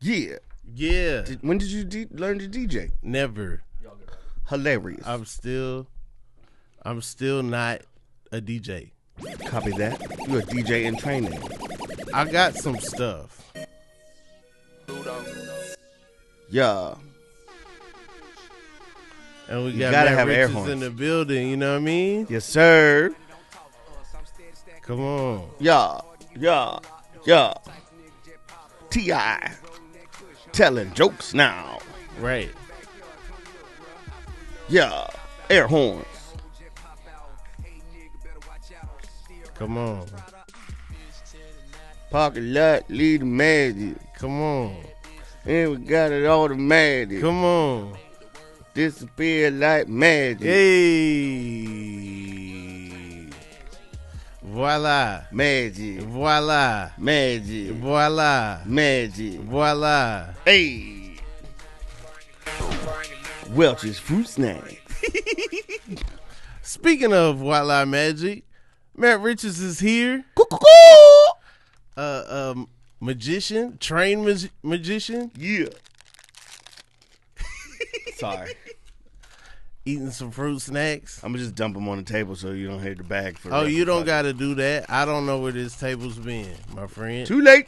Yeah. Yeah. When did you learn to DJ? Never. Hilarious. I'm still not a DJ. Copy that. You're a DJ in training. I got some stuff. Yeah. And we You got gotta Matt have air Richards horns in the building, you know what I mean? Yes, sir. Come on. Yeah. T.I. telling jokes now. Right. Yeah. Air horns. Come on. Parking lot, lead the magic. Come on. And we got it automatic. Come on. Disappear like magic. Hey. Voila. Magic. Voila. Magic. Voila. Magic. Voila. Hey. Welch's Fruit Snack. Speaking of voila magic, Matt Richards is here. Magician, trained magician. Yeah. Sorry. Eating some fruit snacks. I'm going to just dump them on the table so you don't hit the bag. You don't got to do that. I don't know where this table's been, my friend. Too late.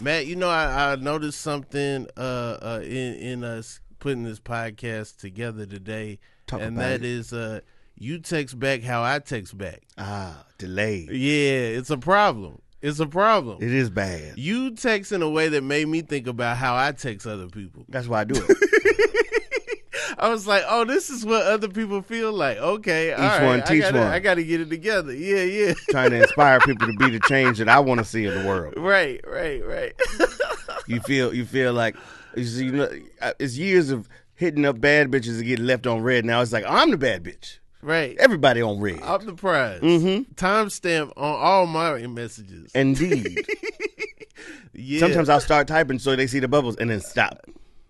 Matt, you know, I noticed something in us putting this podcast together today. That is you text back how I text back. Delayed. Yeah, it's a problem. It's a problem. It is bad. You text in a way that made me think about how I text other people. That's why I do it. I was like, oh, this is what other people feel like. Okay, Each one, teach one. I got to get it together. Yeah. Trying to inspire people to be the change that I want to see in the world. Right. You feel like it's years of hitting up bad bitches and getting left on red. Now it's like I'm the bad bitch. Right. Everybody on red. I'm the prize. Mm-hmm. Timestamp on all my messages. Indeed. Yeah. Sometimes I'll start typing so they see the bubbles and then stop.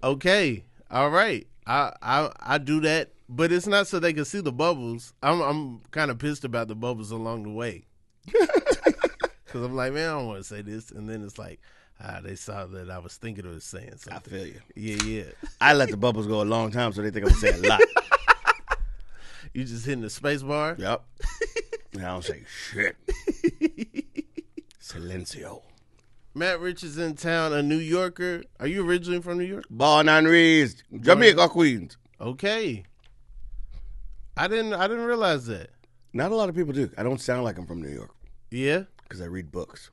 Okay. All right. I do that, but it's not so they can see the bubbles. I'm kind of pissed about the bubbles along the way. Because I'm like, man, I don't want to say this. And then it's like, they saw that I was thinking of saying something. I feel you. Yeah. I let the bubbles go a long time so they think I'm saying a lot. You just hitting the space bar? Yep. And I don't say shit. Silencio. Matt Richards in town, a New Yorker. Are you originally from New York? Born and raised. Jamaica, Queens. Okay. I didn't realize that. Not a lot of people do. I don't sound like I'm from New York. Yeah? Because I read books.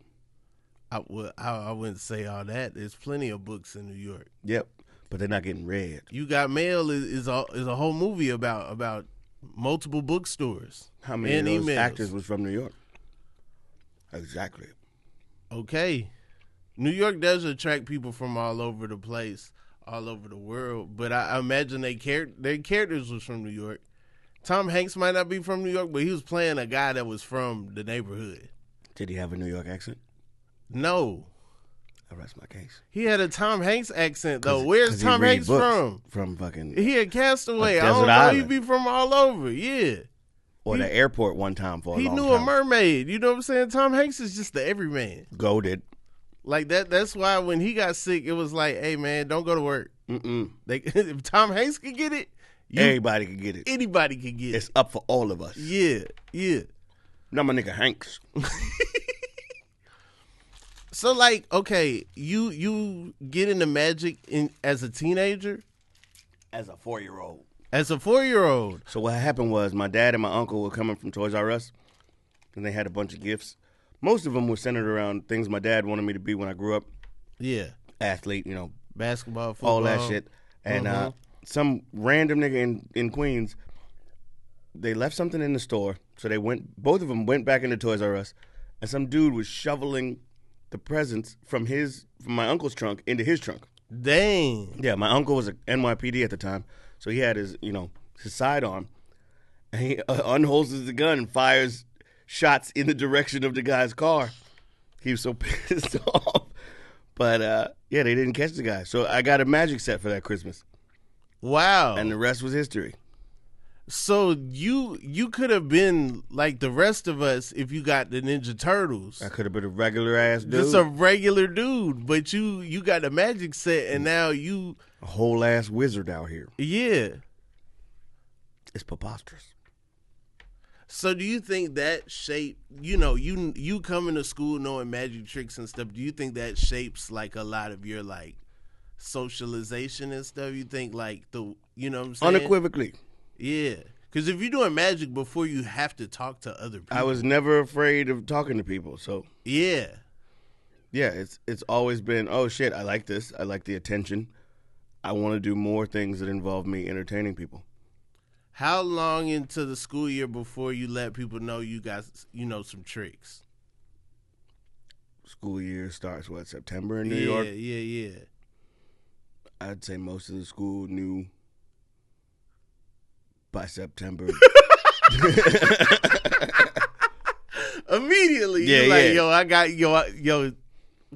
I wouldn't say all that. There's plenty of books in New York. Yep. But they're not getting read. You Got Mail is a whole movie about multiple bookstores. How many of those actors was from New York? Exactly. Okay. New York does attract people from all over the place, all over the world, but I imagine their characters was from New York. Tom Hanks might not be from New York, but he was playing a guy that was from the neighborhood. Did he have a New York accent? No. I rest my case. He had a Tom Hanks accent, though. Where's Tom Hanks from? From fucking... He had Castaway. I Desert don't know. Island. He'd be from all over. Yeah. Or the airport one time for a long time. He knew a mermaid. You know what I'm saying? Tom Hanks is just the everyman. Goated. Like that. That's why when he got sick, it was like, hey, man, don't go to work. If Tom Hanks could get it, everybody could get it. Anybody could get it. It's up for all of us. Yeah. Not my nigga Hanks. So, like, okay, you get into magic as a teenager? As a 4-year-old. As a 4-year-old. So what happened was my dad and my uncle were coming from Toys R Us, and they had a bunch of gifts. Most of them were centered around things my dad wanted me to be when I grew up. Yeah. Athlete, basketball, football. all that shit. And some random nigga in Queens, they left something in the store, so both of them went back into Toys R Us, and some dude was shoveling the presents from my uncle's trunk into his trunk. Dang. Yeah, my uncle was a NYPD at the time, so he had his sidearm, and he unholsters the gun and fires shots in the direction of the guy's car. He was so pissed off. But, yeah, they didn't catch the guy. So I got a magic set for that Christmas. Wow. And the rest was history. So you could have been like the rest of us if you got the Ninja Turtles. I could have been a regular ass dude. Just a regular dude, but you got the magic set, and now you a whole ass wizard out here. Yeah, it's preposterous. So do you think that shape? You coming to school knowing magic tricks and stuff. Do you think that shapes like a lot of your like socialization and stuff? You think like what I'm saying? Unequivocally. Yeah, because if you're doing magic before, you have to talk to other people. I was never afraid of talking to people, so yeah, it's always been, oh shit, I like this, I like the attention, I want to do more things that involve me entertaining people. How long into the school year before you let people know you got some tricks? School year starts September in New York? Yeah. I'd say most of the school knew by September. Immediately, you're like, yo, I got yo.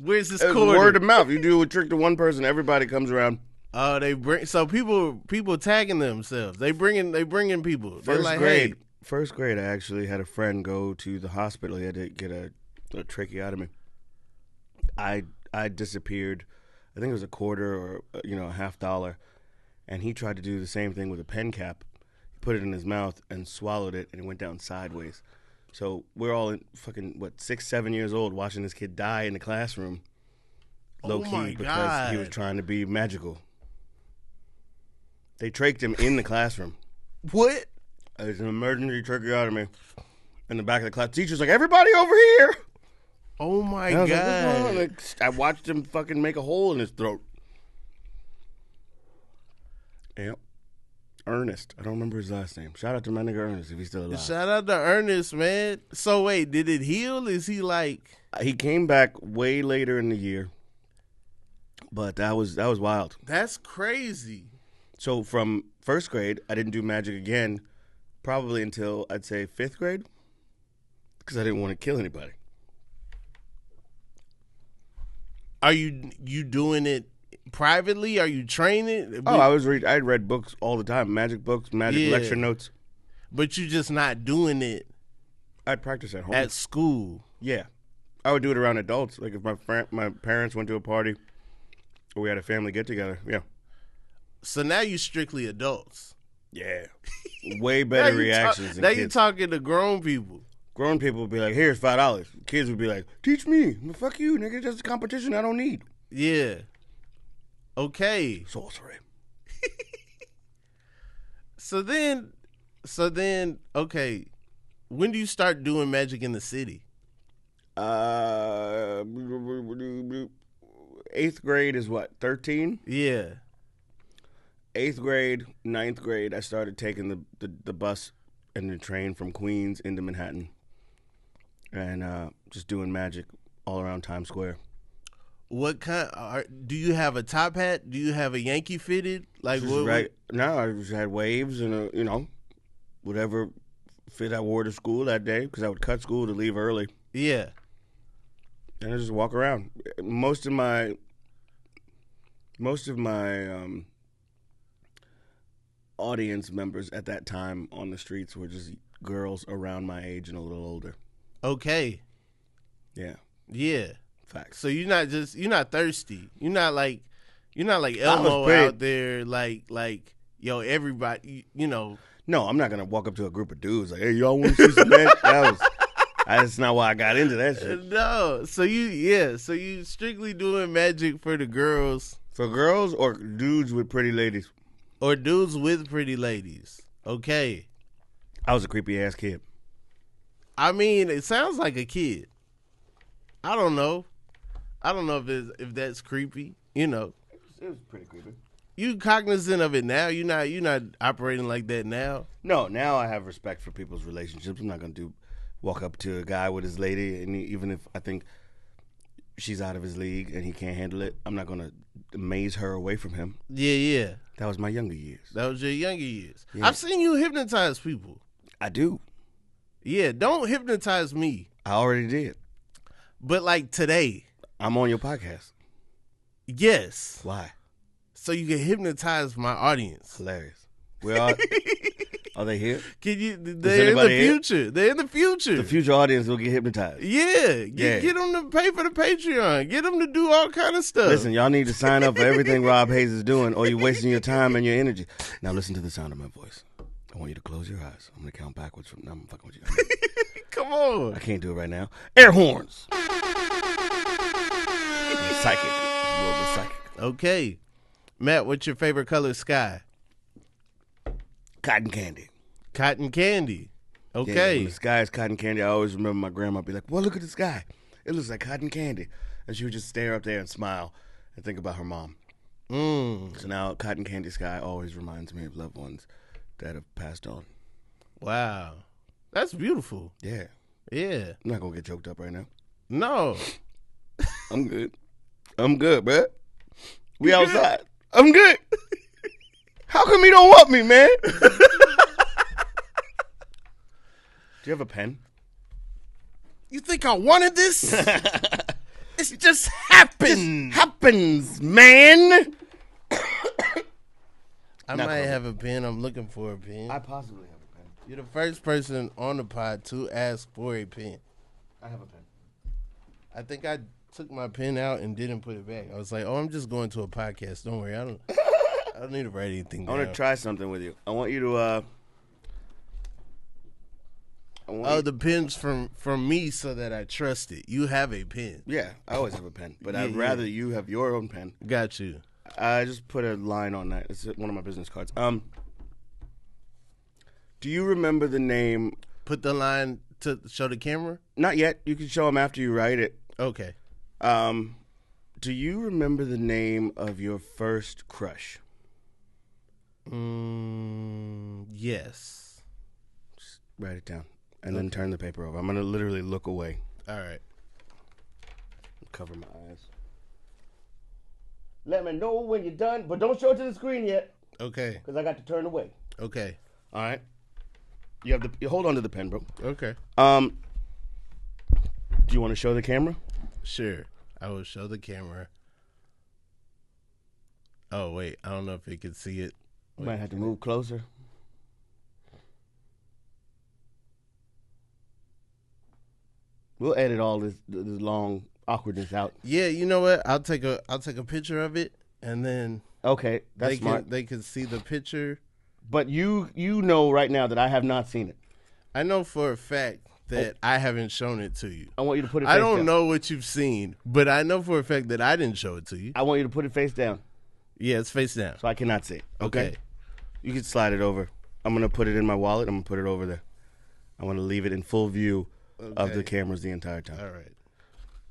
Where's this quarter? Word of mouth. You do a trick to one person, everybody comes around. Oh, they bring people tagging themselves. They bringing people. First grade, I actually had a friend go to the hospital. He had to get a tracheotomy. I disappeared. I think it was a quarter or a $50, and he tried to do the same thing with a pen cap. Put it in his mouth and swallowed it, and it went down sideways. So we're all in fucking 6, 7 years old watching this kid die in the classroom, low key, because he was trying to be magical. They trached him in the classroom. What? It's an emergency tracheotomy in the back of the class. Teacher's like, everybody over here. Oh my God! Like, I watched him fucking make a hole in his throat. Yep. Ernest. I don't remember his last name. Shout out to my nigga Ernest if he's still alive. Shout out to Ernest, man. So wait, did it heal? Is he like... He came back way later in the year, but that was wild. That's crazy. So from first grade, I didn't do magic again, probably until I'd say 5th grade, because I didn't want to kill anybody. Are you doing it privately? Are you training? Oh, I'd read books all the time, magic books, magic lecture notes. But you just not doing it. I'd practice at home. At school. Yeah, I would do it around adults. Like if my parents went to a party, or we had a family get together. Yeah. So now you strictly adults. Yeah, way better reactions. Now you talking to grown people. Grown people would be like, "Here's $5." Kids would be like, "Teach me." Well, fuck you, nigga. That's a competition I don't need. Yeah. Okay. Sorcery. So then, okay. When do you start doing magic in the city? 8th grade is 13? Yeah. 8th grade, 9th grade, I started taking the bus and the train from Queens into Manhattan, and just doing magic all around Times Square. What kind? Do you have a top hat? Do you have a Yankee fitted? Like what? Right? No, I just had waves and whatever fit I wore to school that day because I would cut school to leave early. Yeah. And I just walk around. Most of my audience members at that time on the streets were just girls around my age and a little older. Okay. Yeah. Yeah. Facts. So you're not thirsty. You're not like Elmo out there like yo, everybody, No, I'm not gonna walk up to a group of dudes like, hey, y'all want to see some magic? That's not why I got into that shit. No. So you strictly doing magic for the girls. For girls or dudes with pretty ladies? Or dudes with pretty ladies. Okay. I was a creepy ass kid. I mean, it sounds like a kid. I don't know if that's creepy. It was pretty creepy. You cognizant of it now? You're not operating like that now? No, now I have respect for people's relationships. I'm not gonna walk up to a guy with his lady, and even if I think she's out of his league and he can't handle it, I'm not gonna maze her away from him. Yeah. That was my younger years. That was your younger years. Yeah. I've seen you hypnotize people. I do. Yeah, don't hypnotize me. I already did. But like today. I'm on your podcast. Yes. Why? So you can hypnotize my audience. Hilarious. Are they here? Can you? They're in the future. They're in the future. The future audience will get hypnotized. Yeah. Get them to pay for the Patreon. Get them to do all kind of stuff. Listen, y'all need to sign up for everything Rob Haze is doing, or you're wasting your time and your energy. Now listen to the sound of my voice. I want you to close your eyes. I'm going to count backwards from now. I'm fucking with you. Come on. I can't do it right now. Air horns. Psychic. A little bit psychic. Okay. Matt, what's your favorite color sky? Cotton candy. Cotton candy. Yeah, Okay. when the sky is cotton candy, I always remember my grandma be like, well, look at the sky. It looks like cotton candy. And she would just stare up there and smile and think about her mom. So now cotton candy sky always reminds me of loved ones that have passed on. Wow. That's beautiful. Yeah. Yeah. I'm not going to get choked up right now. No. I'm good. I'm good, bruh. We outside. I'm good. How come you don't want me, man? Do you have a pen? You think I wanted this? It just happened. Happens, man. I might have a pen. I'm looking for a pen. I possibly have a pen. You're the first person on the pod to ask for a pen. I have a pen. I think I took my pen out and didn't put it back. I was like, "Oh, I'm just going to a podcast. Don't worry. I don't need to write anything down." I want to try something with you. I want you to. The pen's from me so that I trust it. You have a pen. Yeah, I always have a pen, but Yeah, I'd yeah. rather you have your own pen. Got you. I just put a line on that. It's one of my business cards. Do you remember the name? Put the line to show the camera. Not yet. You can show them after you write it. Okay. Do you remember the name of your first crush? Yes. Just write it down and then turn the paper over. I'm going to literally look away. All right. Cover my eyes. Let me know when you're done, but don't show it to the screen yet Okay. because I got to turn away. Okay. All right. You hold on to the pen, bro. Okay. Do you want to show the camera? Sure. I will show the camera. Oh, wait. I don't know if it can see it. You might have to move closer. We'll edit all this long awkwardness out. Yeah, you know what? I'll take a picture of it, and then Okay, that's smart. they can see the picture. But you know right now that I have not seen it. I know for a fact that I haven't shown it to you. I want you to put it face I down. don't know what you've seen, but I know for a fact that I didn't show it to you. I want you to put it face down Yeah, it's face down. so I cannot see it. Okay. You can slide it over. I'm going to put it in my wallet. I'm going to put it over there. I want to leave it in full view of the cameras the entire time. All right.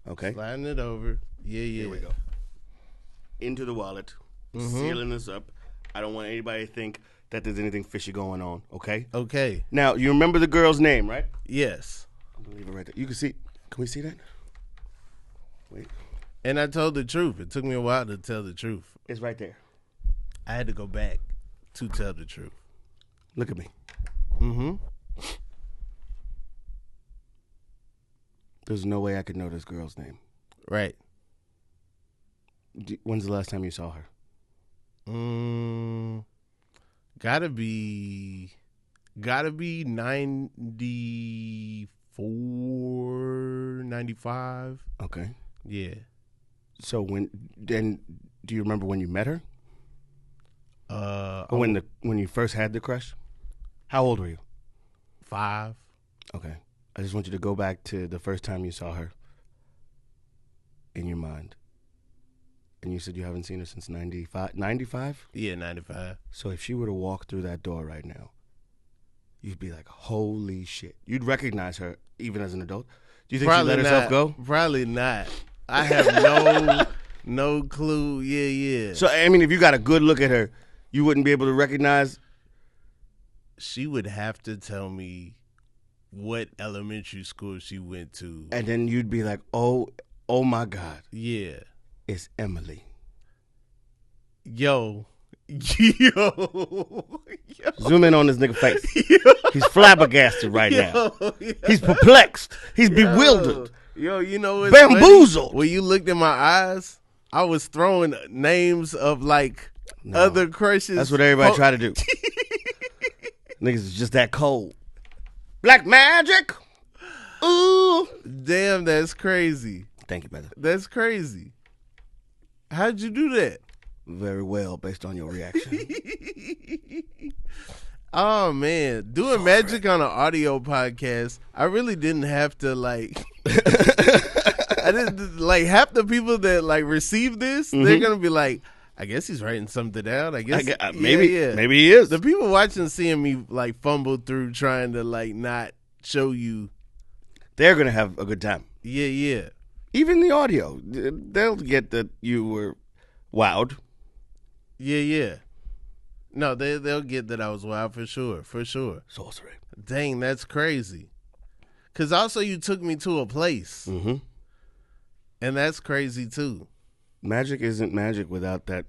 Okay? Sliding it over. Yeah. Here we go. Into the wallet. Sealing this up. I don't want anybody to think that there's anything fishy going on. Okay? Okay. Now, you remember the girl's name, right? Yes. I'm going to leave it right there. You can see. Can we see that? Wait. And I told the truth. It took me a while to tell the truth. It's right there. I had to go back to tell the truth. Look at me. Mm-hmm. There's no way I could know this girl's name. Right. When's the last time you saw her? Gotta be 94, 95. Okay. Yeah. So do you remember when you met her? Or when you first had the crush? How old were you? 5. Okay. I just want you to go back to the first time you saw her in your mind. And you said you haven't seen her since 95? 95? Yeah, 95. So if she were to walk through that door right now, you'd be like, holy shit. You'd recognize her even as an adult. Do you think Probably she let herself go? Probably not. I have no clue. Yeah. So, I mean, if you got a good look at her, you wouldn't be able to recognize? She would have to tell me what elementary school she went to. And then you'd be like, oh my God. Yeah. It's Emily. Yo. Zoom in on this nigga face. He's flabbergasted right now. He's perplexed. He's bewildered. Yo, you know what's bamboozled. Funny? When you looked in my eyes, I was throwing names of other crushes. That's what everybody try to do. Niggas is just that cold. Black magic. Ooh. Damn, that's crazy. Thank you, brother. That's crazy. How'd you do that? Very well, based on your reaction. Oh man, doing magic on an audio podcast, I really didn't have to like. I didn't like half the people that like receive this. They're gonna be like, I guess he's writing something down. I guess maybe he is. The people watching, seeing me like fumble through trying to like not show you, they're gonna have a good time. Yeah. Even the audio, they'll get that you were wowed. Yeah. No, they'll get that I was wild for sure. Sorcery. Dang, that's crazy. Cause also you took me to a place, and that's crazy too. Magic isn't magic without that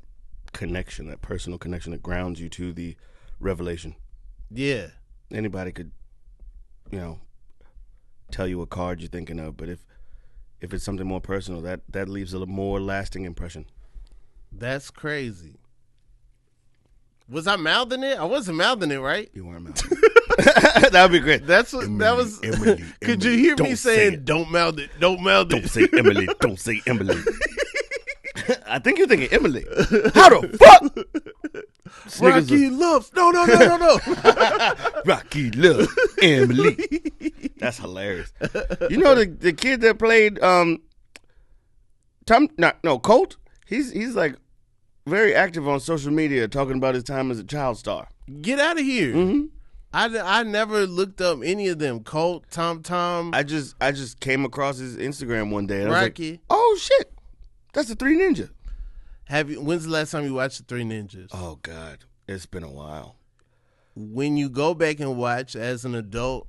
connection, that personal connection that grounds you to the revelation. Yeah. Anybody could, tell you a card you're thinking of, but if it's something more personal, that leaves a more lasting impression. That's crazy. Was I mouthing it? I wasn't mouthing it, right? You weren't mouthing it. That would be great. That was. Emily, could you hear me saying, "Don't mouth it, don't mouth it"? Don't say Emily. Don't say Emily. I think you're thinking Emily. How the fuck? Rocky loves. No. Rocky loves Emily. That's hilarious. You know the kid that played Colt? He's like very active on social media talking about his time as a child star. Get out of here. Mm-hmm. I never looked up any of them. Colt, Tom. I just came across his Instagram one day and Rocky. I was like, oh shit, that's the Three Ninja. When's the last time you watched the Three Ninjas? Oh God, it's been a while. When you go back and watch as an adult,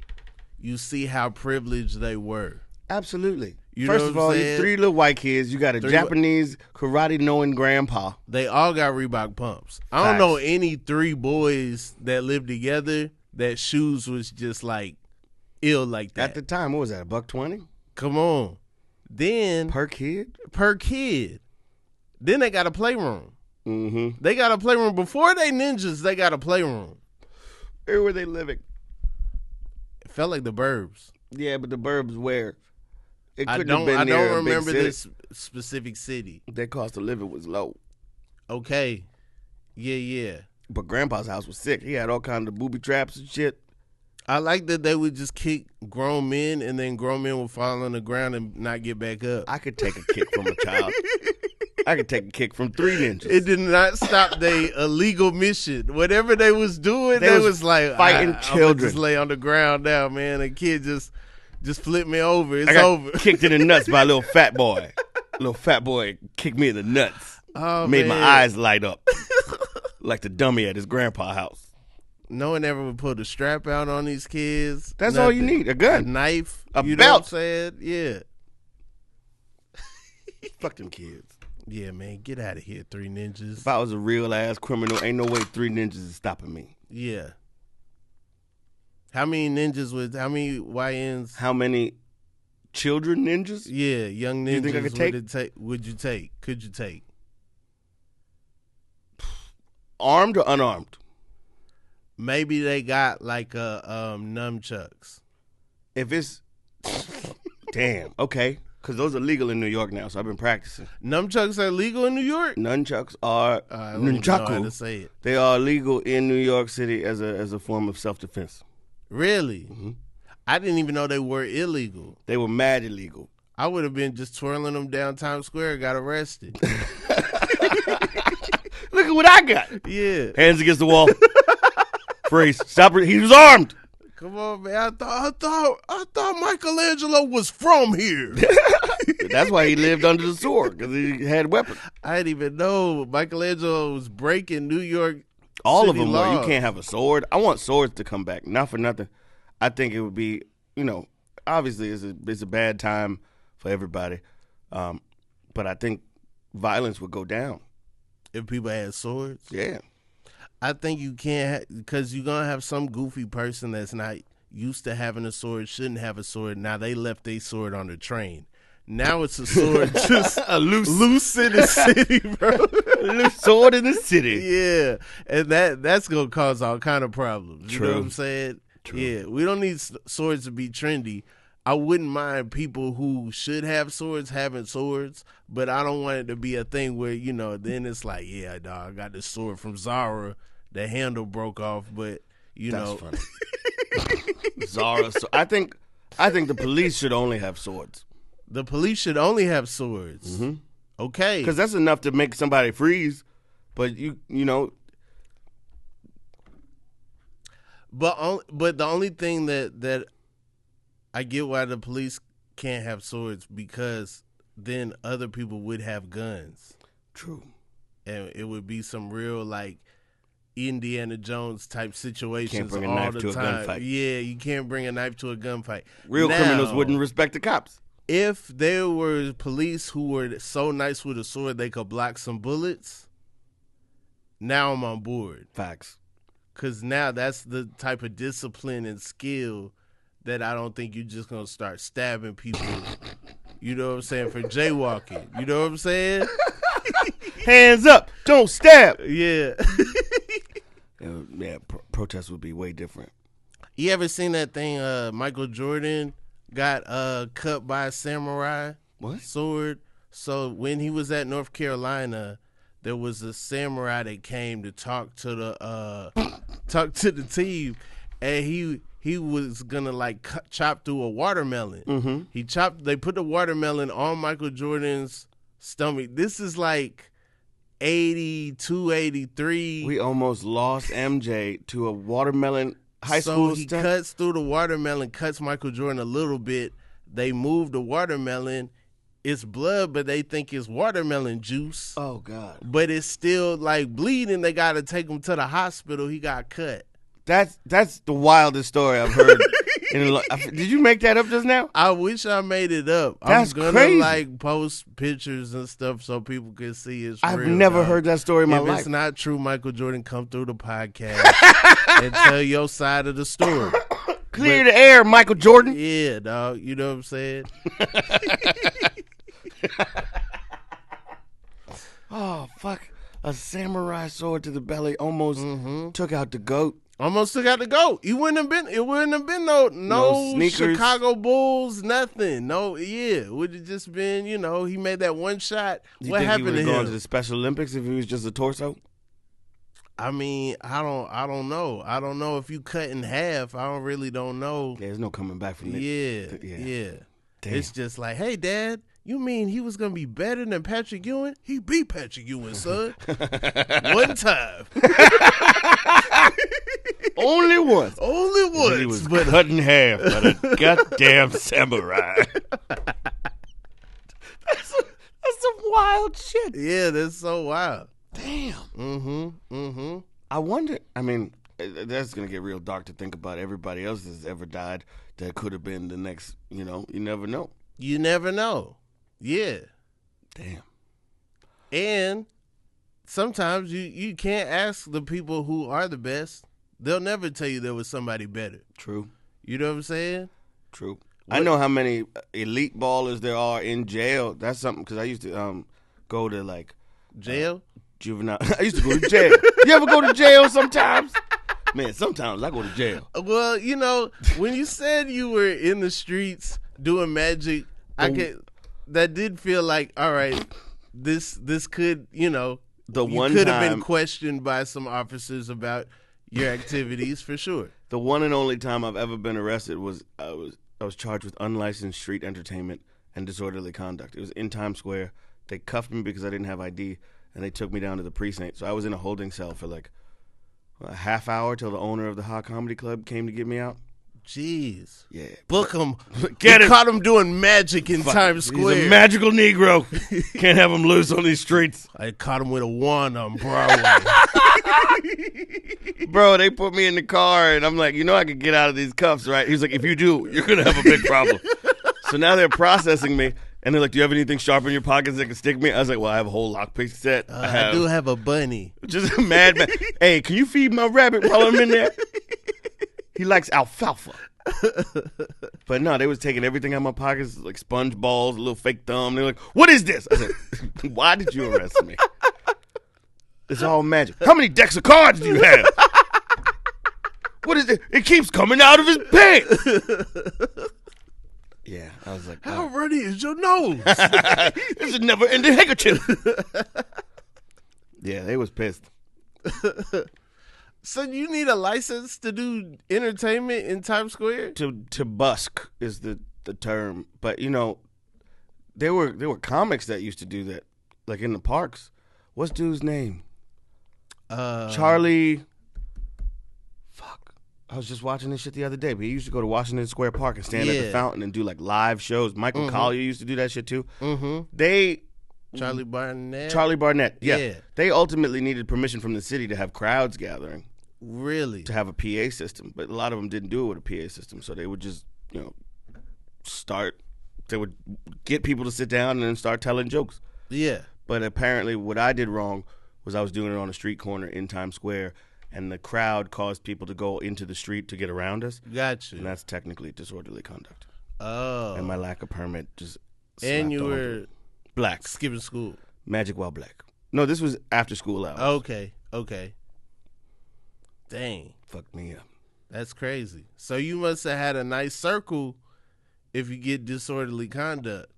you see how privileged they were. Absolutely. You First know of what I'm all, saying? 3 little white kids. You got a Japanese karate-knowing grandpa. They all got Reebok pumps. I don't know any 3 boys that lived together that shoes was just like ill like that. At the time, what was that, $120? Come on. Then Per kid? Per kid. Then they got a playroom. Mm-hmm. They got a playroom. Before they ninjas, they got a playroom. Where were they living? It felt like the burbs. Yeah, but the burbs where? It I couldn't have been near don't a big remember city. this specific city. Their cost of living was low. Okay. Yeah. But Grandpa's house was sick. He had all kinds of booby traps and shit. I like that they would just kick grown men and then grown men would fall on the ground and not get back up. I could take a kick from a child. I could take a kick from 3 ninjas. It did not stop their illegal mission. Whatever they was doing, they was like fighting children. Just lay on the ground now, man. A kid just flipped me over. It's I got over. Kicked in the nuts by a little fat boy. Little fat boy kicked me in the nuts. Oh, made man. my eyes light up like the dummy at his grandpa's house. No one ever would put a strap out on these kids. That's all you need. A gun. A knife. A you belt. know what I'm saying? Yeah. Fuck them kids. Yeah, man. Get out of here, 3 ninjas. If I was a real ass criminal, ain't no way 3 ninjas is stopping me. Yeah. How many ninjas how many YNs? How many children ninjas? Yeah, young ninjas. You think I could take? Could you take? Armed or unarmed? Maybe they got like nunchucks. If it's damn, okay. Because those are legal in New York now, so I've been practicing. Nunchucks are legal in New York? Nunchucks are I don't even know how to nunchaku. say it. They are legal in New York City as a form of self-defense. Really? Mm-hmm. I didn't even know they were illegal. They were mad illegal. I would have been just twirling them down Times Square and got arrested. Look at what I got. Yeah. Hands against the wall. Freeze. Stop it. He was armed. Come on, man. I thought Michelangelo was from here. That's why he lived under the sword, because he had weapons. I didn't even know Michelangelo was breaking New York All City of them laws. were. You can't have a sword. I want swords to come back. Not for nothing. I think it would be, obviously it's a bad time for everybody. But I think violence would go down. If people had swords? Yeah. I think you can't, because you're going to have some goofy person that's not used to having a sword, shouldn't have a sword. Now they left their sword on the train. Now it's a sword just a loose in the city, bro. loose sword in the city. Yeah, and that's gonna cause all kind of problems. You know what I'm saying? True. Yeah, we don't need swords to be trendy. I wouldn't mind people who should have swords having swords, but I don't want it to be a thing where, you know, then it's like, yeah, dog, I got this sword from Zara. The handle broke off, but, you know. That's funny. Zara. So I think the police should only have swords. The police should only have swords. Mm-hmm. Okay. Because that's enough to make somebody freeze. But, you know. But the only thing that I get why the police can't have swords, because then other people would have guns. True. And it would be some real, like, Indiana Jones type situations can't bring a all knife the to time. a gunfight. Yeah, you can't bring a knife to a gunfight. Real criminals wouldn't respect the cops. If there were police who were so nice with a sword they could block some bullets, now I'm on board. Facts. Because now that's the type of discipline and skill that I don't think you're just going to start stabbing people, you know what I'm saying, for jaywalking. You know what I'm saying? Hands up. Don't stab. Yeah. Yeah, protests would be way different. You ever seen that thing Michael Jordan got cut by a samurai sword? So when he was at North Carolina, there was a samurai that came to talk to the team, and he was gonna like chop through a watermelon. Mm-hmm. They put the watermelon on Michael Jordan's stomach. This is like 82, 83. We almost lost MJ to a watermelon high school So he stuff. cuts through the watermelon, cuts Michael Jordan a little bit. They move the watermelon. It's blood, but they think it's watermelon juice. Oh, God. But it's still like bleeding. They got to take him to the hospital. He got cut. That's the wildest story I've heard. Did you make that up just now? I wish I made it up. That's I'm gonna crazy. like post pictures and stuff so people can see it's I've real. never heard that story in my If life. it's not true, Michael Jordan, come through the podcast and tell your side of the story. Clear the air, Michael Jordan. Yeah, dog. You know what I'm saying? Oh, fuck. A samurai sword to the belly almost took out the goat. Almost took out the goat. It wouldn't have been no sneakers. Chicago Bulls, nothing. No, yeah. It would have just been, you know, he made that one shot. You What think happened he would to have gone him? to the Special Olympics if he was just a torso? I mean, I don't know. I don't know if you cut in half. I don't know. Yeah, there's no coming back from it. Yeah. Damn. It's just like, hey, Dad, you mean he was going to be better than Patrick Ewing? He beat Patrick Ewing, son. One time. Only once. Only once. He was cut in half by the goddamn samurai. That's some wild shit. Yeah, that's so wild. Damn. I wonder, I mean, that's going to get real dark to think about everybody else that's ever died that could have been the next, you know, you never know. You never know. Yeah. Damn. And sometimes you can't ask the people who are the best. They'll never tell you there was somebody better. True. You know what I'm saying? True. I know how many elite ballers there are in jail. That's something, because I used to go to, like, Jail? juvenile. I used to go to jail. You ever go to jail sometimes? Man, sometimes I go to jail. Well, you know, when you said you were in the streets doing magic, that did feel like, all right, this could, you know, The you one could have been time- questioned by some officers about your activities for sure. The one and only time I've ever been arrested was I was charged with unlicensed street entertainment and disorderly conduct. It was in Times Square. They cuffed me because I didn't have ID, and they took me down to the precinct. So I was in a holding cell for like a half hour till the owner of the Hot Comedy Club came to get me out. Jeez. Yeah. Book him. Get We him. caught him doing magic in Times Square. He's a magical Negro. Can't have him loose on these streets. I caught him with a wand on Broadway. Bro, they put me in the car, and I'm like, you know I could get out of these cuffs, right? He's like, if you do, you're going to have a big problem. So now they're processing me, and they're like, do you have anything sharp in your pockets that can stick me? I was like, well, I have a whole lockpick set. I do have a bunny. Just a madman. Hey, can you feed my rabbit while I'm in there? He likes alfalfa. But no, they was taking everything out of my pockets, like sponge balls, a little fake thumb. They're like, "What is this?" I said, "Why did you arrest me? It's all magic. How many decks of cards do you have? What is it? It keeps coming out of his pants." Yeah, I was like, how runny is your nose? It's a never-ending handkerchief. Yeah, they was pissed. So you need a license to do entertainment in Times Square? To busk is the term, but you know, there were comics that used to do that, like in the parks. What's dude's name? Charlie. Fuck, I was just watching this shit the other day. But he used to go to Washington Square Park and stand at the fountain and do like live shows. Michael Collier used to do that shit too. Charlie Barnett. Charlie Barnett. Yeah. They ultimately needed permission from the city to have crowds gathering. Really? To have a PA system, but a lot of them didn't do it with a PA system, so they would just, you know, they would get people to sit down and then start telling jokes. Yeah. But apparently what I did wrong was I was doing it on a street corner in Times Square, and the crowd caused people to go into the street to get around us. Gotcha. And that's technically disorderly conduct. Oh. And my lack of permit just and you were black. Skipping school. Magic while black. No, this was after school hours. Okay. Dang. Fucked me up. That's crazy. So you must have had a nice circle if you get disorderly conduct.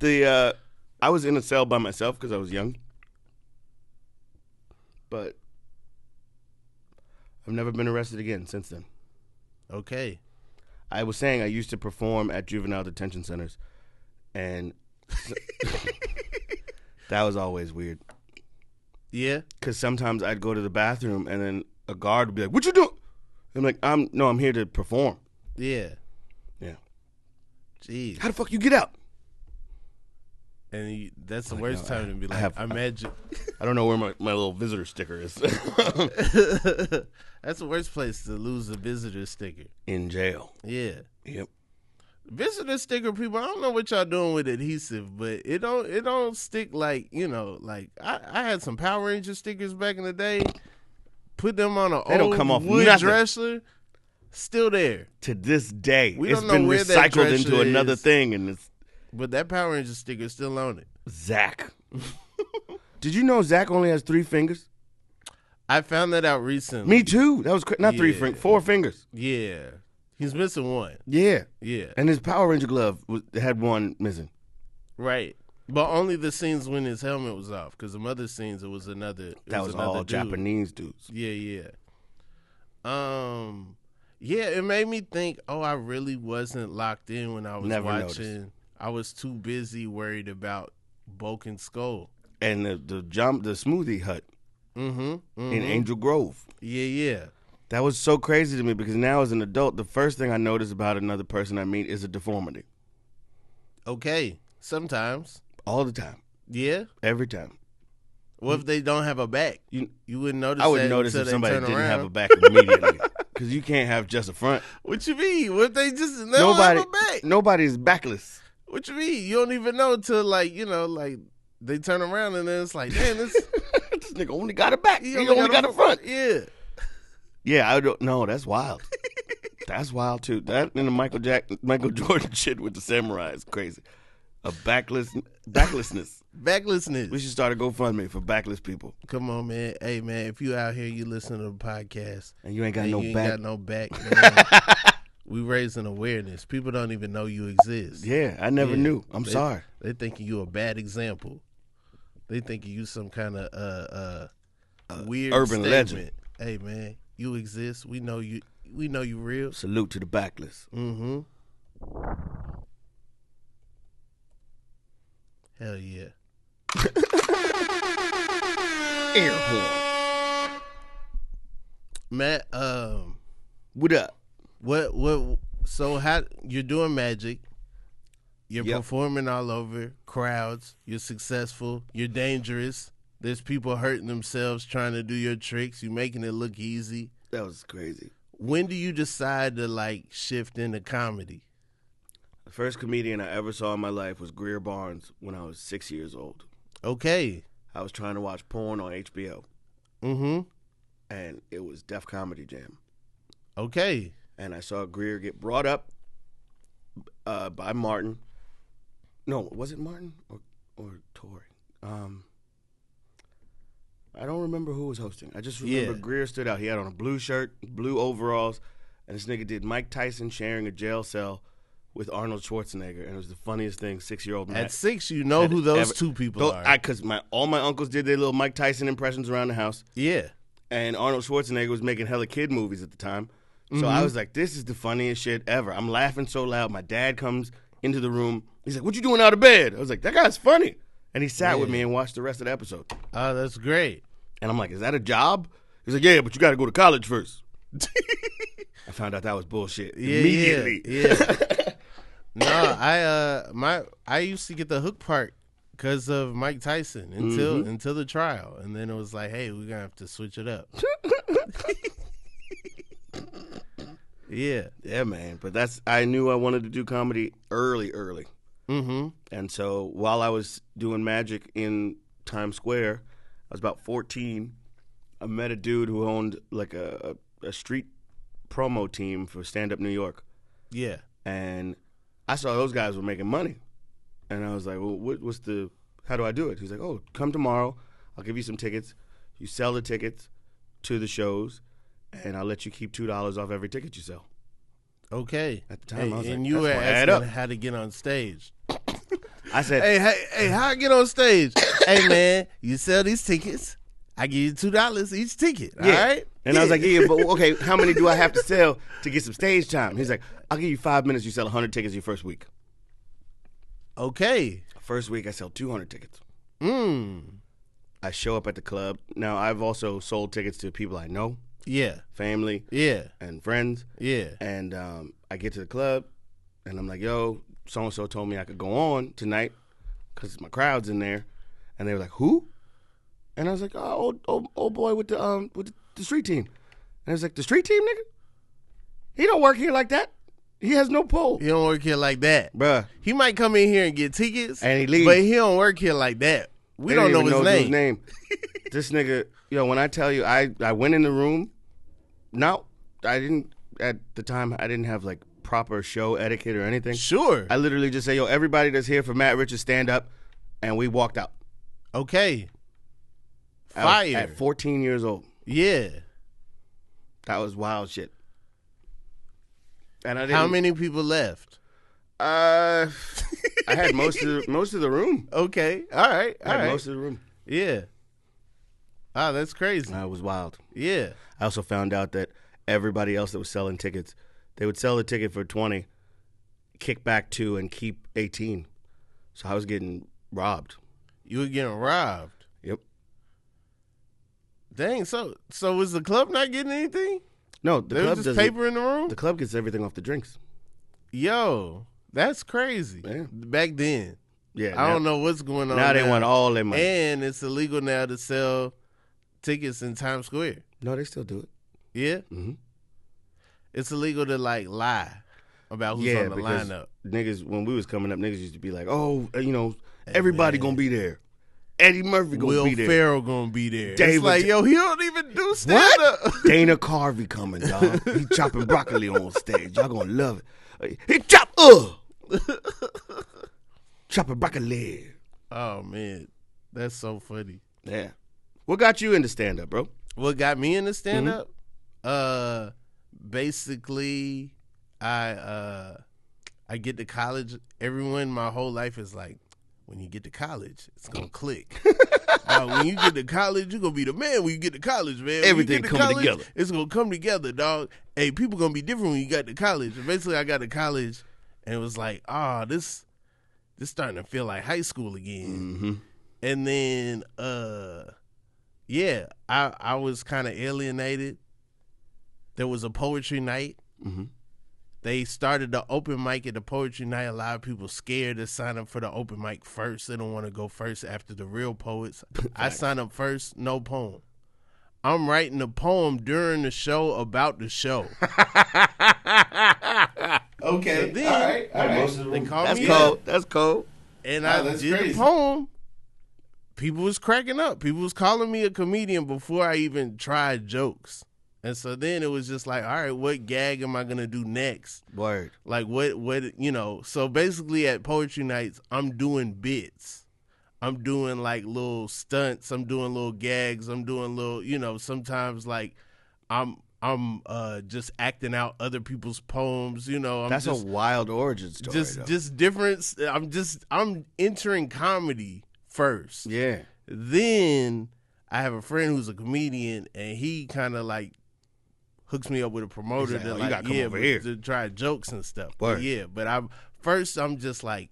I was in a cell by myself because I was young. But I've never been arrested again since then. Okay. I was saying I used to perform at juvenile detention centers, and that was always weird. Yeah? Because sometimes I'd go to the bathroom and then a guard would be like, "What you doing?" I'm like, I'm here to perform. Yeah. Yeah. Jeez. How the fuck you get out? And that's the worst time to be like, I imagine. I don't know where my little visitor sticker is. That's the worst place to lose a visitor sticker. In jail. Yeah. Yep. Visitor sticker people, I don't know what y'all doing with adhesive, but it don't stick like, you know, like I had some Power Ranger stickers back in the day. Put them on an old wood dresser. Still there. To this day. We It's don't know been where that recycled into dresser another is. thing, and it's But that Power Ranger sticker is still on it. Zach. Did you know Zach only has 3 fingers? I found that out recently. Me too. That was not 3 fingers, 4 fingers. Yeah. He's missing one. Yeah. Yeah. And his Power Ranger glove had one missing. Right. But only the scenes when his helmet was off, because the other scenes it was another. That was all dude. Japanese dudes. Yeah. Yeah, it made me think. Oh, I really wasn't locked in when I was watching. Noticed. I was too busy worried about Bulk and Skull and the smoothie hut in Angel Grove. Yeah. That was so crazy to me because now as an adult, the first thing I notice about another person I meet is a deformity. Okay, sometimes. All the time. Yeah? Every time. What if they don't have a back? You wouldn't notice that. I would notice if somebody didn't around. have a back immediately. Because you can't have just a front. What you mean? What if they don't have a back? Nobody's backless. What you mean? You don't even know until they turn around and then it's like, man, this nigga only got a back. He only got a front. Yeah. Yeah, I don't know. That's wild. That's wild too. That and the Michael Jordan shit with the samurai is crazy. A backlessness. Backlessness. We should start a GoFundMe for backless people. Come on, man. Hey, man, if you out here, you listen to the podcast. And you ain't got no back. Man, we raising awareness. People don't even know you exist. Yeah, I never knew. I'm sorry. They thinking you a bad example. They thinking you some kind of weird urban legend. Hey, man, you exist. We know you. We know you real. Salute to the backless. Mm-hmm. Hell yeah. Air horn. Matt, what up? What so how you're doing magic, you're performing all over crowds, you're successful, you're dangerous, there's people hurting themselves trying to do your tricks, you're making it look easy. That was crazy. When do you decide to shift into comedy? The first comedian I ever saw in my life was Greer Barnes when I was 6 years old. Okay. I was trying to watch porn on HBO. Mm-hmm. And it was Def Comedy Jam. Okay. and I saw Greer get brought up by Martin. No, was it Martin or Tori? I don't remember who was hosting. I just remember Greer stood out. He had on a blue shirt, blue overalls, and this nigga did Mike Tyson sharing a jail cell with Arnold Schwarzenegger, and it was the funniest thing. 6-year-old Matt. At 6, you know who those two people are. Because all my uncles did their little Mike Tyson impressions around the house. Yeah. And Arnold Schwarzenegger was making hella kid movies at the time. So I was like, this is the funniest shit ever. I'm laughing so loud. My dad comes into the room. He's like, what you doing out of bed? I was like, that guy's funny. And he sat with me and watched the rest of the episode. Oh, that's great. And I'm like, is that a job? He's like, yeah, but you got to go to college first. I found out that was bullshit immediately. Yeah. No, I used to get the hook part because of Mike Tyson until the trial, and then it was like, hey, we're gonna have to switch it up. Yeah, man. But I knew I wanted to do comedy early. Mm-hmm. And so while I was doing magic in Times Square, I was about 14. I met a dude who owned like a street promo team for Stand Up New York. Yeah. And I saw those guys were making money. And I was like, well, how do I do it? He's like, oh, come tomorrow. I'll give you some tickets. You sell the tickets to the shows, and I'll let you keep $2 off every ticket you sell. Okay. At the time, I was and like, you were that's asking how to get on stage. I said, hey, how I get on stage? Hey, man, you sell these tickets. I give you $2 each ticket. All right? And I was like, yeah, but okay, how many do I have to sell to get some stage time? He's like, I'll give you 5 minutes. You sell 100 tickets your first week. Okay. First week, I sell 200 tickets. I show up at the club. Now, I've also sold tickets to people I know. Yeah. Family. Yeah. And friends. Yeah. And I get to the club, and I'm like, yo, so-and-so told me I could go on tonight because my crowd's in there. And they were like, who? And I was like, oh, old boy with the street team. And I was like, the street team, nigga? He don't work here like that. He has no pull. He don't work here like that. Bruh. He might come in here and get tickets. And he leaves. But he don't work here like that. We don't know his name. This nigga, when I tell you, I went in the room. No, I didn't, at the time, I didn't have like proper show etiquette or anything. Sure. I literally just say, yo, everybody that's here for Matt Richards stand up. And we walked out. Okay. Fire. At 14 years old. Yeah. That was wild shit. And how many people left? I had most of the room. Okay. All right. I had most of the room. Yeah. Oh, that's crazy. That was wild. Yeah. I also found out that everybody else that was selling tickets, they would sell the ticket for 20, kick back 2, and keep 18. So I was getting robbed. You were getting robbed? Yep. Dang, so was the club not getting anything? No, the club was just paper in the room? The club gets everything off the drinks. Yo, that's crazy. Yeah. Back then. Yeah. I don't know what's going on now. They want all their money. And it's illegal now to sell tickets in Times Square. No, they still do it. Yeah? Mm-hmm. It's illegal to, like, lie about who's on the lineup. Niggas, when we was coming up, niggas used to be like, oh, everybody gonna be there. Eddie Murphy gonna be there. Will Ferrell gonna be there. David it's like, yo, he don't even do stand-up. Dana Carvey coming, dog. He chopping broccoli on stage. Y'all gonna love it. He chopping broccoli. Oh, man. That's so funny. Yeah. What got you into stand-up, bro? What got me into stand-up? Basically, I get to college. Everyone my whole life is like, when you get to college, it's going to click. When you get to college, you're going to be the man when you get to college, man. Everything coming together. It's going to come together, dog. Hey, people going to be different when you got to college. And basically, I got to college, and it was like, this starting to feel like high school again. Mm-hmm. And then, I was kind of alienated. There was a poetry night. Mm-hmm. They started the open mic at the poetry night. A lot of people scared to sign up for the open mic first. They don't want to go first after the real poets. I signed up first, no poem. I'm writing a poem during the show about the show. Okay. So then, all right. They called That's me cold. up, That's cold. and I did the poem. People was cracking up. People was calling me a comedian before I even tried jokes. And so then it was just like, all right, what gag am I going to do next? Word. Like what, you know, so basically at poetry nights, I'm doing bits. I'm doing like little stunts. I'm doing little gags. I'm doing little, you know, sometimes like I'm just acting out other people's poems, you know. That's a wild origin story. Just different. I'm entering comedy first. Yeah. Then I have a friend who's a comedian, and he kind of like hooks me up with a promoter like, to you like, gotta come over here to try jokes and stuff. Word. But I'm just like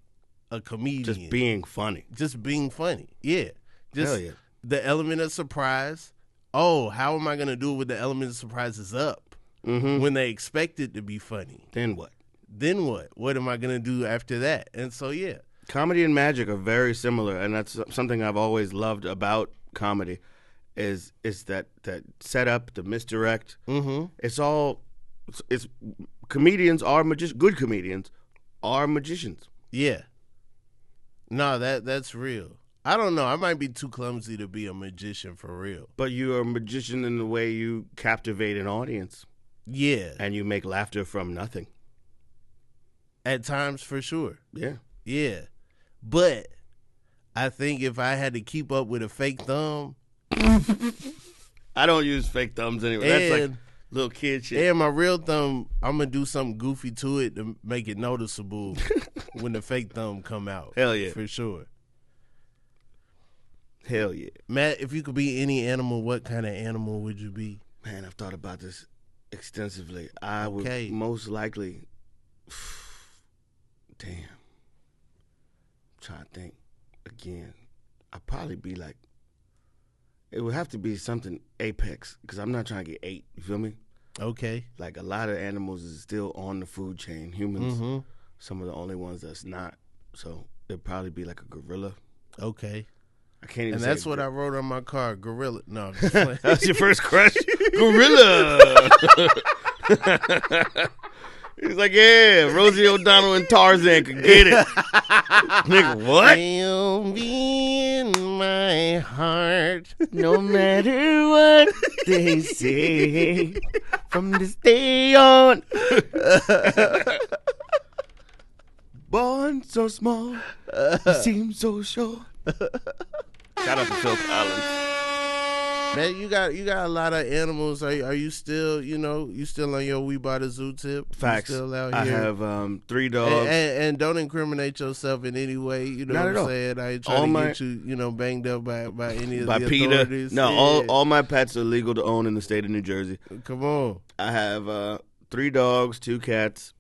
a comedian, just being funny. Yeah, just Hell yeah. the element of surprise. Oh, how am I gonna do it with the element of surprise is up when they expect it to be funny? Then what? What am I gonna do after that? And so yeah, comedy and magic are very similar, and that's something I've always loved about comedy. Is that setup, the misdirect? It's comedians are good comedians are magicians. Yeah. No, that's real. I don't know. I might be too clumsy to be a magician for real. But you're a magician in the way you captivate an audience. Yeah. And you make laughter from nothing. At times, for sure. Yeah. Yeah. But I think if I had to keep up with a fake thumb. I don't use fake thumbs anyway. That's like little kid shit. And my real thumb, I'm going to do something goofy to it to make it noticeable when the fake thumb come out. Hell yeah. For sure. Hell yeah. Matt, if you could be any animal, what kind of animal would you be? Man, I've thought about this extensively. I would most likely... Damn. I'm trying to think again. I'd probably be like... It would have to be something apex, because I'm not trying to get ate. You feel me? Okay. Like a lot of animals is still on the food chain. Humans, some of the only ones that's not. So it'd probably be like a gorilla. Okay. I can't even. And say that's what I wrote on my car. Gorilla. No, I'm just playing. That's your first crush? Gorilla. He's like, yeah, Rosie O'Donnell and Tarzan could get it. Nigga, what? You'll be in my heart, no matter what they say, from this day on. Born so small, you seem so sure. Shout out to Phil Collins. Man, you got a lot of animals. Are you still, you still on your We Bought a Zoo tip? Facts. You still out here? I have 3 dogs. And don't incriminate yourself in any way. You know Not what I'm saying? I ain't trying to get you, banged up by any of the authorities. No, all my pets are legal to own in the state of New Jersey. Come on. I have 3 dogs, 2 cats,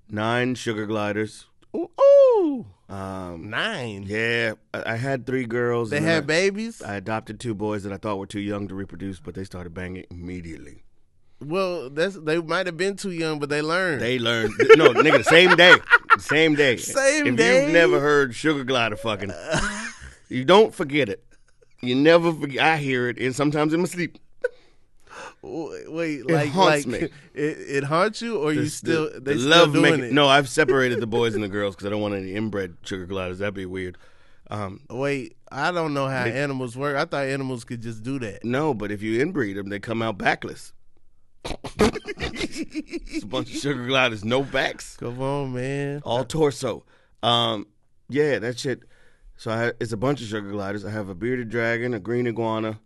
9 sugar gliders. Ooh. 9. Yeah, I had 3 girls. They had babies? I adopted 2 boys that I thought were too young to reproduce, but they started banging immediately. Well, they might have been too young, but they learned. No, nigga, same day. Same day. If you've never heard sugar glider fucking, you don't forget it. You never forget. I hear it, and sometimes in my sleep. Wait, it haunts me. It haunts you, or they still doing it? No, I've separated the boys and the girls because I don't want any inbred sugar gliders. That'd be weird. Wait, I don't know how animals work. I thought animals could just do that. No, but if you inbreed them, they come out backless. It's a bunch of sugar gliders, no backs. Come on, man. All torso. Yeah, that shit. So it's a bunch of sugar gliders. I have a bearded dragon, a green iguana.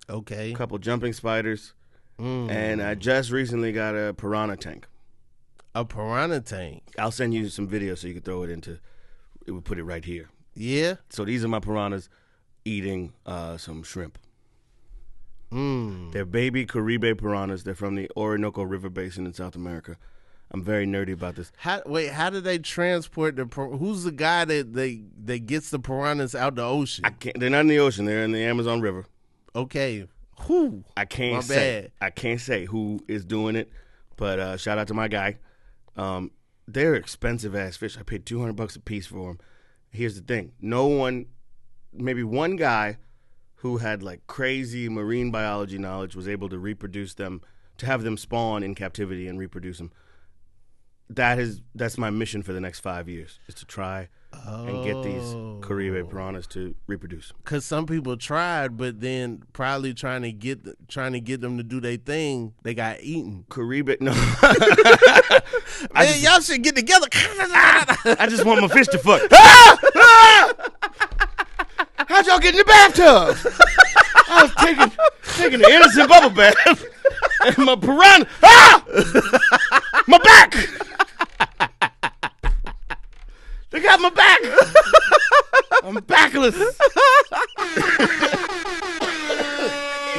Okay. A couple jumping spiders. And I just recently got a piranha tank. A piranha tank? I'll send you some videos so you can throw it into, it would put it right here. Yeah? So these are my piranhas eating some shrimp. They're baby Caribe piranhas. They're from the Orinoco River Basin in South America. I'm very nerdy about this. How do they transport who's the guy that gets the piranhas out the ocean? They're not in the ocean. They're in the Amazon River. Okay. Who? I can't say who is doing it, but shout out to my guy. They're expensive ass fish. I paid $200 a piece for them. Here's the thing: maybe one guy who had like crazy marine biology knowledge was able to reproduce them, to have them spawn in captivity and reproduce them. that's my mission for the next 5 years, is to try and get these Caribe piranhas to reproduce. Because some people tried, but then probably trying to get them to do their thing, they got eaten. Caribe, no. Man, y'all should get together. I just want my fish to fuck. How'd y'all get in the bathtub? I was taking an innocent bubble bath, and my piranha. My back. They got my back. I'm backless.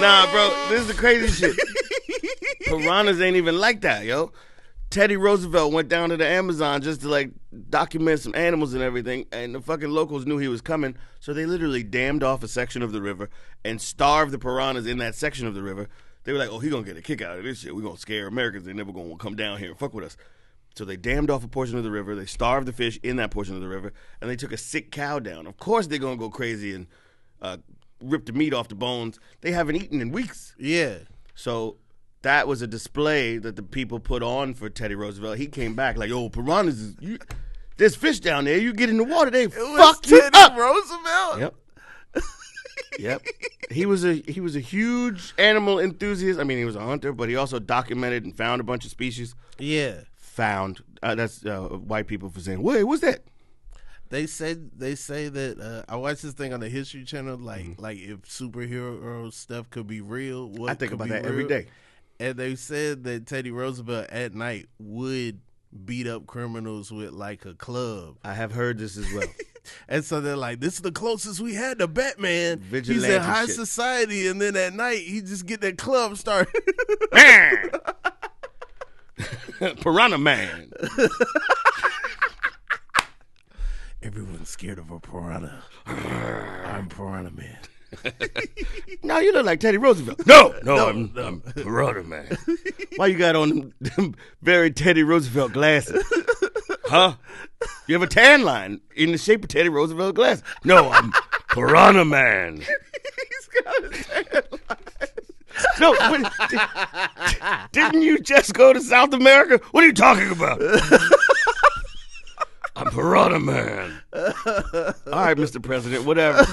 Nah, bro, this is the crazy shit. Piranhas ain't even like that, yo. Teddy Roosevelt went down to the Amazon just to like document some animals and everything, and the fucking locals knew he was coming, so they literally dammed off a section of the river and starved the piranhas in that section of the river. They were like, oh, he gonna get a kick out of this shit. We gonna scare Americans. They never gonna come down here and fuck with us. So they dammed off a portion of the river. They starved the fish in that portion of the river, and they took a sick cow down. Of course they're gonna go crazy and rip the meat off the bones. They haven't eaten in weeks. Yeah. So that was a display that the people put on for Teddy Roosevelt. He came back like, "Yo, piranhas, there's fish down there. You get in the water, they fuck you Teddy up." Roosevelt. Yep. Yep. He was a huge animal enthusiast. I mean, he was a hunter, but he also documented and found a bunch of species. Yeah. Found. That's white people for saying, "Wait, what's that?" They say that I watched this thing on the History Channel, like if superhero stuff could be real. What I think could about be that real? every day. And they said that Teddy Roosevelt at night would beat up criminals with like a club. I have heard this as well. And so they're like, this is the closest we had to Batman. Vigilante He's in high shit. society, and then at night he just get that club started. Piranha Man. Everyone's scared of a piranha. I'm Piranha Man. No, you look like Teddy Roosevelt. No, I'm Piranha Man. Why you got on them very Teddy Roosevelt glasses? Huh? You have a tan line in the shape of Teddy Roosevelt glasses. No, I'm Piranha Man. He's got a tan line. No, didn't you just go to South America? What are you talking about? I'm Piranha Man. All right, Mr. President, whatever.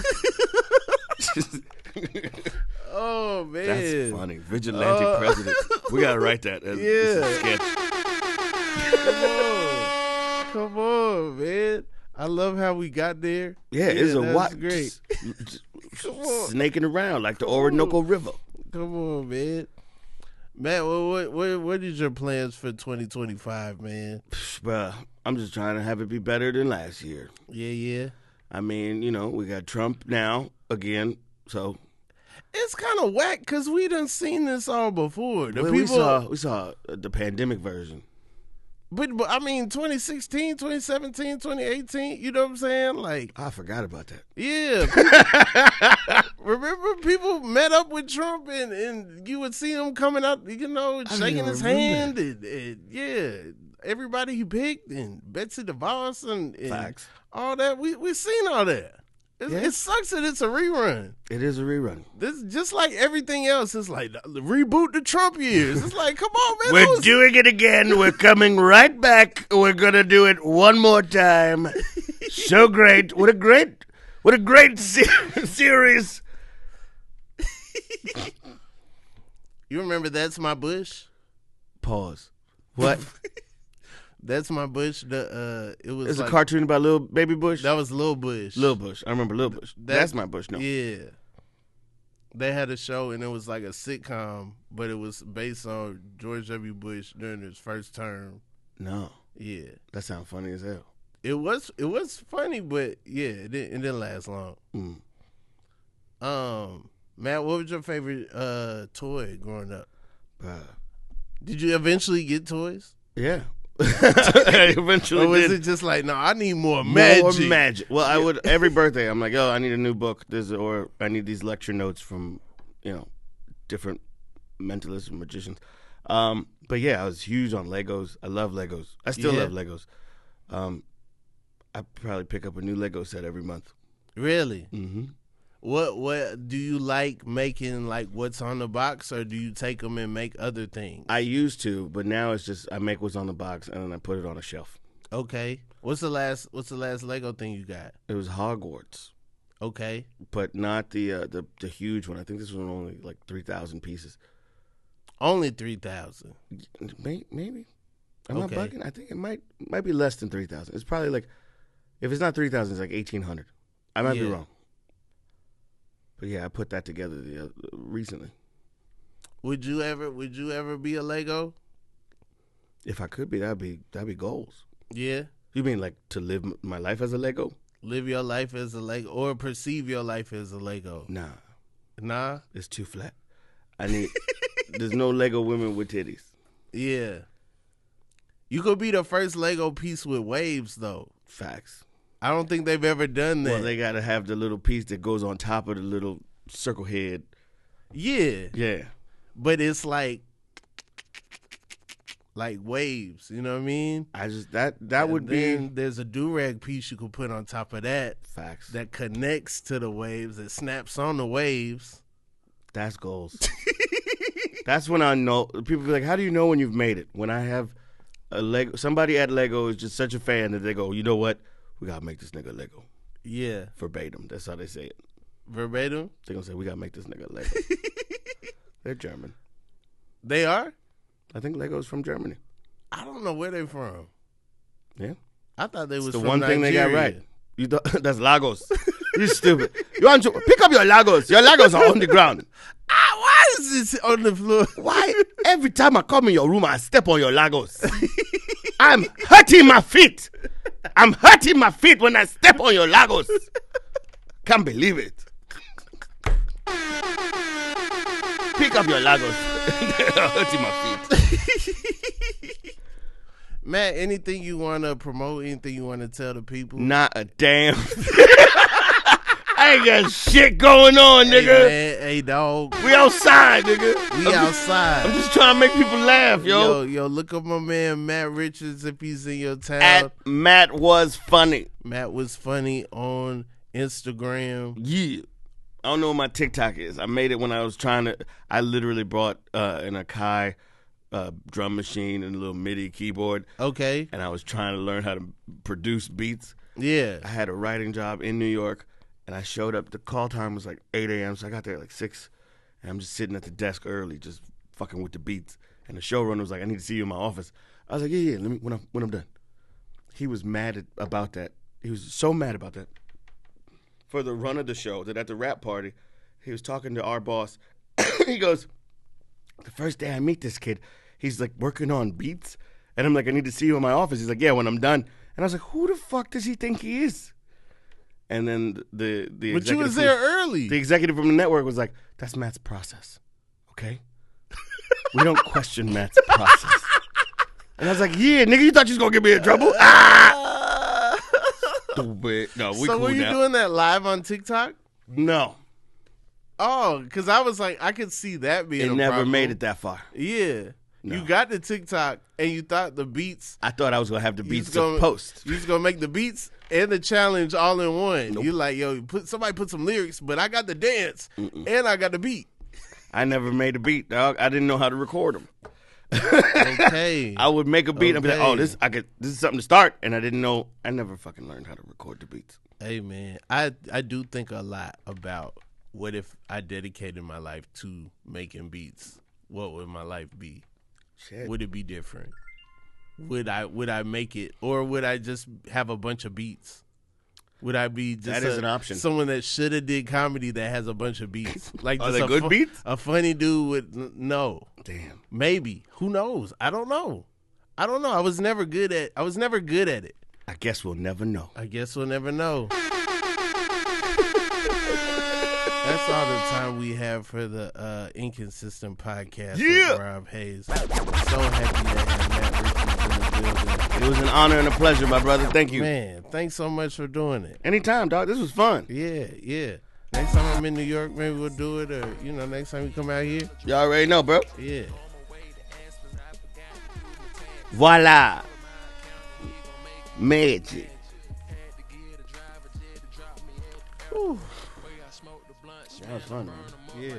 Oh, man. That's funny. Vigilante president. We got to write that as a sketch. Come on, man. I love how we got there. Yeah, it's a that's what? Great. Just snaking around like the Orinoco River. Come on, man. Matt, what is your plans for 2025, man? Bruh, I'm just trying to have it be better than last year. Yeah. I mean, we got Trump now again, so It's kind of whack because we done seen this all before. we saw the pandemic version. But I mean, 2016, 2017, 2018, you know what I'm saying? Like, I forgot about that. yeah. Remember people met up with Trump and you would see him coming out, shaking his hand. And yeah, everybody he picked and Betsy DeVos and Facts. All that. We seen all that. It sucks that it's a rerun. It is a rerun. This just like everything else. It's like reboot the Trump years. It's like, come on, man. We're doing it again. We're coming right back. We're gonna do it one more time. So great! What a great series. You remember That's My Bush? Pause. What? That's My Bush. It was It's like, a cartoon about little baby Bush. That was Lil Bush. Lil Bush. I remember Lil Bush. That's My Bush. No. Yeah. They had a show and it was like a sitcom, but it was based on George W. Bush during his first term. No. Yeah. That sounds funny as hell. It was funny, but yeah, it didn't last long. Matt, what was your favorite toy growing up? Did you eventually get toys? Yeah. I eventually or was did. it just like, no, I need more magic? More magic. Well, I would every birthday. I'm like, I need a new book. Or I need these lecture notes from, different mentalists and magicians. But yeah, I was huge on Legos. I love Legos. I still love Legos. I probably pick up a new Lego set every month. Really? Mm-hmm. What do you like making? Like what's on the box, or do you take them and make other things? I used to, but now it's just I make what's on the box and then I put it on a shelf. Okay. What's the last Lego thing you got? It was Hogwarts. Okay. But not the huge one. I think this was only like 3,000 pieces. Only 3,000. Maybe. I'm not bugging. I think it might be less than 3,000. It's probably like, if it's not 3,000, it's like 1,800. I might be wrong. But yeah, I put that together recently. Would you ever be a Lego? If I could be, that'd be goals. Yeah. You mean like to live my life as a Lego? Live your life as a Lego, or perceive your life as a Lego? Nah. It's too flat. There's no Lego women with titties. Yeah. You could be the first Lego piece with waves, though. Facts. I don't think they've ever done that. Well, they got to have the little piece that goes on top of the little circle head. Yeah. Yeah. But it's like waves, you know what I mean? That would be. There's a do-rag piece you could put on top of that. Facts. That connects to the waves, that snaps on the waves. That's goals. That's when I know. People be like, how do you know when you've made it? When I have a Lego, somebody at Lego is just such a fan that they go, you know what? We got to make this nigga Lego. Yeah. Verbatim. That's how they say it. Verbatim? They're going to say, we got to make this nigga Lego. They're German. They are? I think Lego's from Germany. I don't know where they're from. Yeah. I thought they was the from one Nigeria. thing they got right. You that's Lagos. You stupid. You want to pick up your Lagos. Your Lagos are on the ground. Why is this on the floor? Why every time I come in your room I step on your Lagos? I'm hurting my feet. I'm hurting my feet when I step on your Lagos. Can't believe it. Pick up your Lagos. They're hurting my feet. Matt, anything you want to promote? Anything you want to tell the people? Not a damn I ain't got shit going on, nigga. Hey, man, hey, dog. We outside, nigga. We outside. I'm just trying to make people laugh, yo. Yo, look up my man Matt Richards if he's in your town. At Matt Was Funny. Matt Was Funny on Instagram. Yeah. I don't know what my TikTok is. I made it when I was I literally brought an Akai drum machine and a little MIDI keyboard. Okay. And I was trying to learn how to produce beats. Yeah. I had a writing job in New York, and I showed up. The call time was like 8 a.m., so I got there at like 6, and I'm just sitting at the desk early, just fucking with the beats. And the showrunner was like, I need to see you in my office. I was like, yeah, let me when I'm done. He was mad about that. He was so mad about that. For the run of the show, that at the rap party, he was talking to our boss. He goes, the first day I meet this kid, he's like working on beats. And I'm like, I need to see you in my office. He's like, yeah, when I'm done. And I was like, who the fuck does he think he is? And then the But you was there early. The executive from the network was like, that's Matt's process, okay? We don't question Matt's process. And I was like, yeah, nigga, you thought you was going to get me in trouble? Stupid. No, we so cool were you now. doing that live on TikTok? No. Oh, because I was like, I could see that being It a never problem. made it that far. Yeah. No. You got the TikTok, and you thought the beats. I thought I was going to have the beats to post. You was going to make the beats and the challenge all in one. Nope. You like, yo, somebody put some lyrics, but I got the dance, and I got the beat. I never made a beat, dog. I didn't know how to record them. Okay. I would make a beat and be like, oh, this is something to start. And I didn't know. I never fucking learned how to record the beats. Hey, man, I do think a lot about what if I dedicated my life to making beats. What would my life be? Shit. Would it be different? Would I make it, or would I just have a bunch of beats? Would I be just that is an option? Someone that should have did comedy that has a bunch of beats, like Are just they good beats? A funny dude with no. Damn. Maybe. Who knows? I don't know. I was never good at it. I guess we'll never know. I guess we'll never know. That's all the time we have for the Inconsistent Podcast with Rob Haze. So happy to have Matt Richards in the building. It was an honor and a pleasure, my brother. Thank you. Man, thanks so much for doing it. Anytime, dog. This was fun. Yeah. Next time I'm in New York, maybe we'll do it, or, next time you come out here. You already know, bro. Yeah. Voila. Magic. Whew. That was fun, man. Yeah.